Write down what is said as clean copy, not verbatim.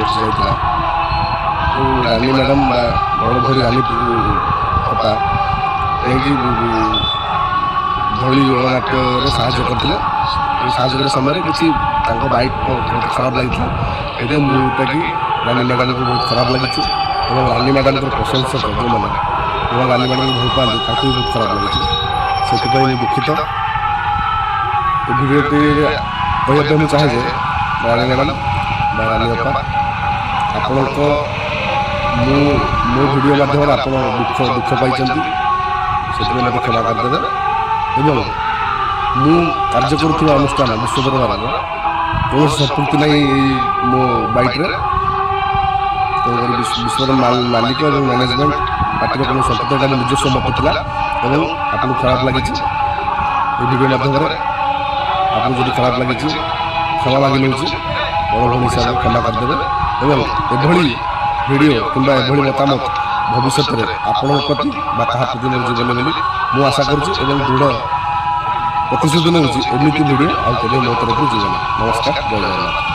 ଗୋଷ୍ଠୀ ଯାଇଥିଲା। ରାନୀ ମ୍ୟାଡ଼ାମ୍ ବା ବଡ଼ ଭଉଣୀ ରାନୀ ଅପା ଯାଇକି ଭଳି ଗଣନାଟ୍ୟରେ ସାହାଯ୍ୟ କରିଥିଲେ। ଏ ସାହାଯ୍ୟ କରିବା ସମୟରେ କିଛି ତାଙ୍କ ବାଇକ୍ ଖରାପ ଲାଗିଥିଲା। ଏଇଟା ଯେଉଁଟାକି ରାନୀ ମ୍ୟାଡ଼ାମ୍କୁ ବହୁତ ଖରାପ ଲାଗିଛି ଏବଂ ରାନୀ ମ୍ୟାଡ଼ାମ୍ଙ୍କର ପ୍ରଶଂସକ ଯେଉଁମାନେ ଏବଂ ରାନୀ ମ୍ୟାଡ଼ାମ୍କୁ ଭଲ ପାଆନ୍ତି ତାଙ୍କୁ ବି ବହୁତ ଖରାପ ଲାଗିଛି। ସେଥିପାଇଁ ମୁଁ ଦୁଃଖିତ। ଏ ଭିଡ଼ିଓଟି କହିବା ପାଇଁ ମୁଁ ଚାହେଁ ଯେ ରାନୀ ମ୍ୟାଡ଼ାମ୍ ବା ରାନୀ ଅପା ଆପଣଙ୍କ ମୋ ଭିଡ଼ିଓ ମାଧ୍ୟମରେ ଆପଣ ଦୁଃଖ ପାଇଛନ୍ତି, ସେଥିପାଇଁ ମୋତେ କ୍ଷମା କରିଦେବେ। ଏବଂ ମୁଁ କାର୍ଯ୍ୟ କରୁଥିବା ଅନୁଷ୍ଠାନ ବିଶ୍ୱ ଦରବାରର କୌଣସି ସମ୍ପୃକ୍ତି ନାହିଁ ଏଇ ମୋ ବାଇକ୍ରେ। ତେଣୁକରି ବିଶ୍ୱର ମାଲିକ ଏବଂ ମ୍ୟାନେଜମେଣ୍ଟ ପାର୍ଟିର କୌଣସି ସମ୍ପୃକ୍ତି ଏଇଟା ମୋ ନିଜସ୍ୱ ମତ ଥିଲା ଏବଂ ଆପଣଙ୍କୁ ଖରାପ ଲାଗିଛି। এই ভিডিও মাধ্যমରେ ଆପଣଙ୍କୁ ଯଦି ଖରାପ ଲାଗିଛି କ୍ଷମା ମାଗି ନେଉଛି। ବଡ଼ ଭଉଣୀ ହିସାବରେ କ୍ଷମା କରିଦେବେ ଏବଂ ଏଭଳି ଭିଡ଼ିଓ କିମ୍ବା ଏଭଳି ମତାମତ ଭବିଷ୍ୟତରେ ଆପଣଙ୍କ ପ୍ରତି ବା କାହା ପ୍ରତି ମୋର ଜୀବନ ବୋଲି ମୁଁ ଆଶା କରୁଛି ଏବଂ ଦୃଢ଼ ପ୍ରତିଶ୍ରୁତି ନେଉଛି ଏମିତି ଭିଡ଼ିଓ ଆଉ କେବେ ମୋ ତରଫରୁ ଜୀବନ। ନମସ୍କାର, ଜୟ ଜଗନ୍ନାଥ।